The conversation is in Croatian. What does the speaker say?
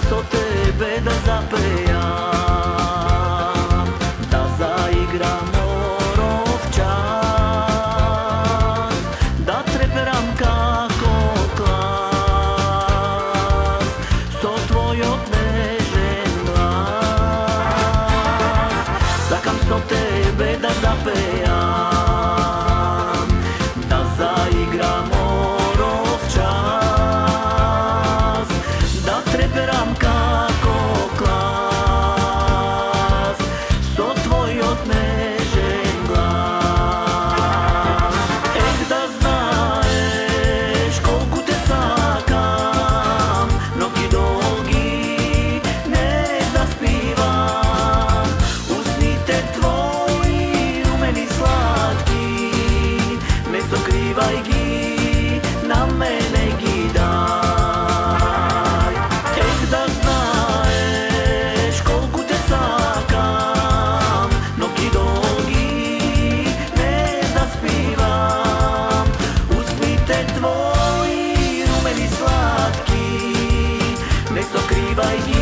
so tebe da zapejam, da zaigram morov čas, da treperam kako klas, so tvojot nežen glas. Sakam so tebe da zapejam, da zaigram morov čas, da treperam kako klas, so tvojot nežen glas. Da znaeš kolku te sakam, noki dolgi ne zaspivam, usnite tvoji rumeni slatki, ne sokrivaj gi, na mene gi daj. Da znaeš kolku te sakam, noki dolgi ne zaspivam, usnite tvoji rumeni slatki, ne sokrivaj gi.